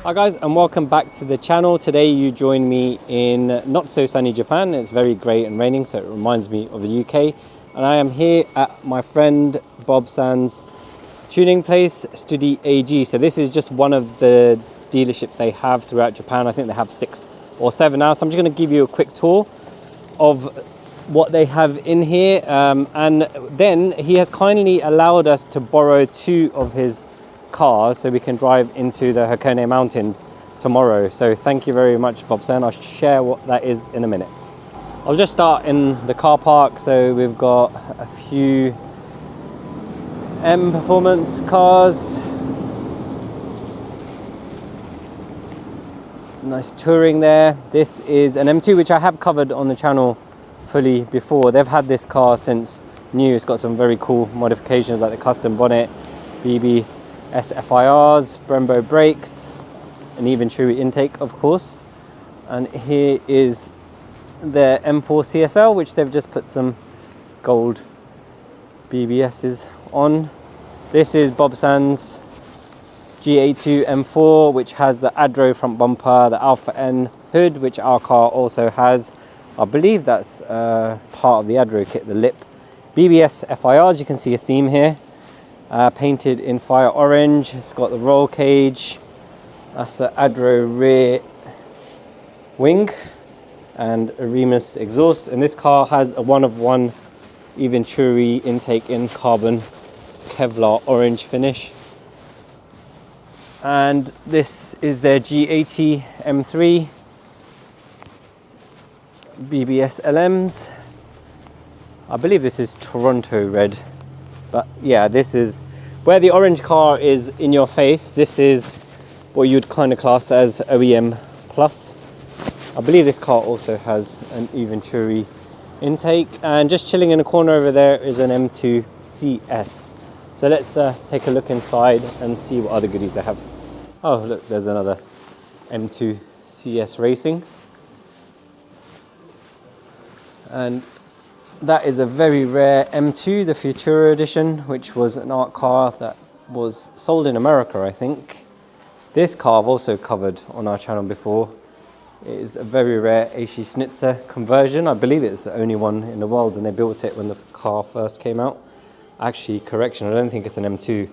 Hi guys, and welcome back to the channel. Today you join me in not so sunny Japan. It's very grey and raining, so it reminds me of the UK. And I am here at my friend Bob Sands tuning place, Studie AG. So this is just one of the dealerships they have throughout Japan. I think they have 6 or 7 now. So I'm just going to give you a quick tour of what they have in here. And then he has kindly allowed us to borrow 2 of his cars so we can drive into the Hakone Mountains tomorrow. So thank you very much, Bob-san. I'll share what that is in a minute. I'll just start in the car park. So we've got a few M Performance cars. Nice touring there. This is an M2 which I have covered on the channel fully before. They've had this car since new. It's got some very cool modifications like the custom bonnet, BB SFIRs, Brembo brakes, and even Chewy intake, of course. And here is their M4 CSL, which they've just put some gold BBSs on. This is Bob Sands GA2 M4, which has the Adro front bumper, the Alpha N hood, which our car also has. I believe that's part of the Adro kit, the lip. BBS FIRs, you can see a theme here. Painted in fire orange. It's got the roll cage. That's the Adro rear wing and a Remus exhaust. And this car has a 1-of-1 even Chewy intake in carbon Kevlar orange finish. And this is their G80 M3 BBS LMs. I believe this is Toronto red. But yeah, this is where the orange car is in your face. This is what you'd kind of class as OEM plus. I believe this car also has an even Chewy intake. And just chilling in the corner over there is an M2 CS. So let's take a look inside and see what other goodies they have. Oh look, there's another M2 CS Racing. And that is a very rare M2, the Futura edition, which was an art car that was sold in America, I think. This car I've also covered on our channel before. It is a very rare Aishi Schnitzer conversion. I believe it's the only one in the world, and they built it when the car first came out. Actually, correction, I don't think it's an M2.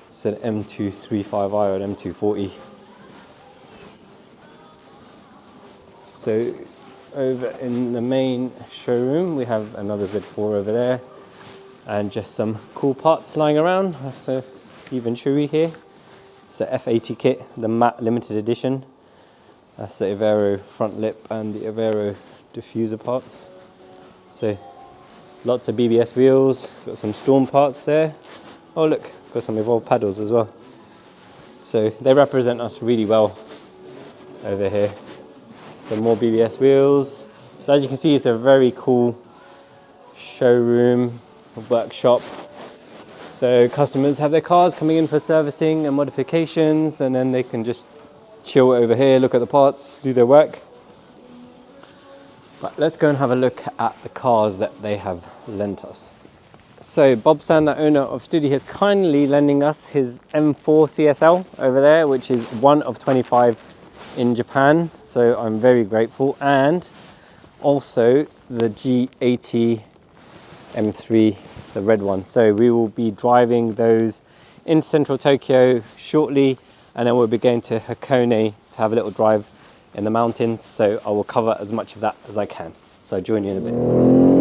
It's an M235i or an M240. So over in the main showroom we have another Z4 over there and just some cool parts lying around. That's a even Chewy here. It's the F80 kit, the matte limited edition. That's the Avero front lip and the Avero diffuser parts. So lots of BBS wheels, got some Storm parts there. Oh look, got some Evolve paddles as well. So they represent us really well over here. Some more BBS wheels. So as you can see, it's a very cool showroom, workshop. So customers have their cars coming in for servicing and modifications, and then they can just chill over here, look at the parts, do their work. But let's go and have a look at the cars that they have lent us. So Bob Sand, the owner of Studie, is kindly lending us his M4 CSL over there, which is 1 of 25 in Japan, so I'm very grateful. And also the G80 M3, the red one. So we will be driving those in central Tokyo shortly, and then we'll be going to Hakone to have a little drive in the mountains. So I will cover as much of that as I can. So I'll join you in a bit.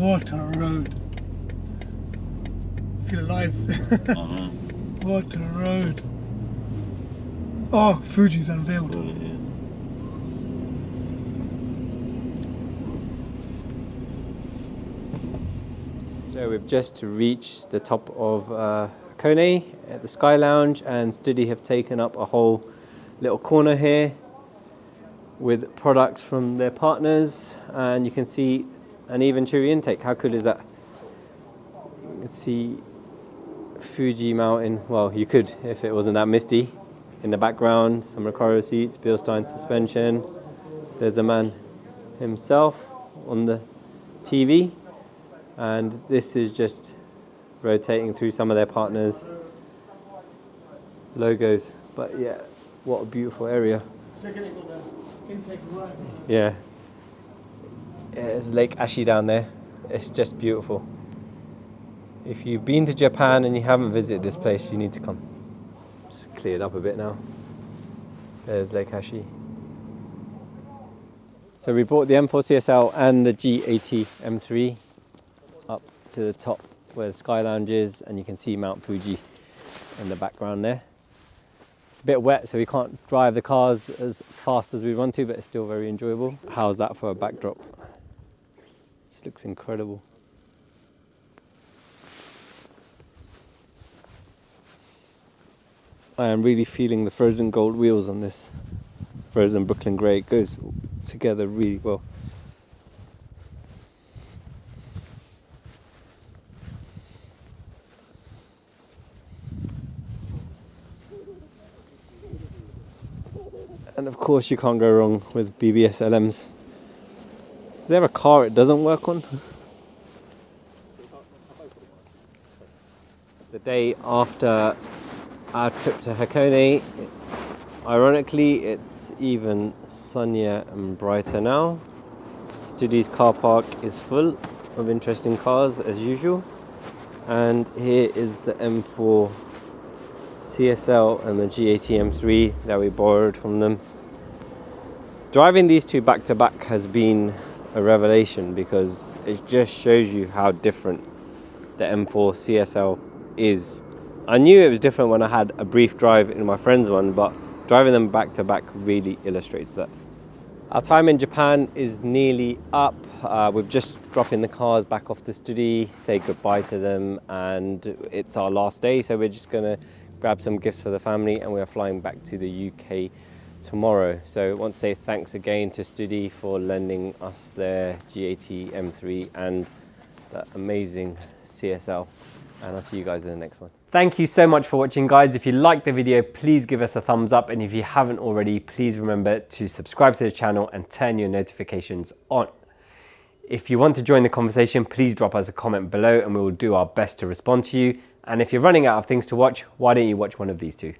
What a road. Feel alive. What a road. Oh, Fuji's unveiled. So we've just reached the top of Kone at the Sky Lounge, and Studie have taken up a whole little corner here with products from their partners, and you can see an even Chewy intake. How cool is that? You can see Fuji Mountain. Well, you could if it wasn't that misty. In the background, some Recaro seats, Bilstein suspension. There's a man himself on the TV, and this is just rotating through some of their partners' logos. But yeah, what a beautiful area. Yeah. There's Lake Ashi down there. It's just beautiful. If you've been to Japan and you haven't visited this place, you need to come. It's cleared up a bit now. There's Lake Ashi. So we brought the M4 CSL and the G80 M3 up to the top where the Sky Lounge is, and you can see Mount Fuji in the background there. It's a bit wet, so we can't drive the cars as fast as we want to, but it's still very enjoyable. How's that for a backdrop? This looks incredible. I am really feeling the frozen gold wheels on this frozen Brooklyn grey. It goes together really well. And of course you can't go wrong with BBS LMs. Is there a car it doesn't work on? The day after our trip to Hakone, ironically it's even sunnier and brighter now. Studie's car park is full of interesting cars as usual, and here is the M4 CSL and the G80 M3 that we borrowed from them. Driving these two back to back has been a revelation, because it just shows you how different the M4 CSL is. I knew it was different when I had a brief drive in my friend's one, but driving them back to back really illustrates that. Our time in Japan is nearly up. We're just dropping the cars back off to Studie, say goodbye to them, and it's our last day, so we're just gonna grab some gifts for the family, and we're flying back to the UK tomorrow. So I want to say thanks again to Studie for lending us their G80 M3 and that amazing CSL, and I'll see you guys in the next one. Thank you so much for watching, guys. If you liked the video, please give us a thumbs up, and if you haven't already, please remember to subscribe to the channel and turn your notifications on. If you want to join the conversation, please drop us a comment below and we will do our best to respond to you. And if you're running out of things to watch, why don't you watch one of these two?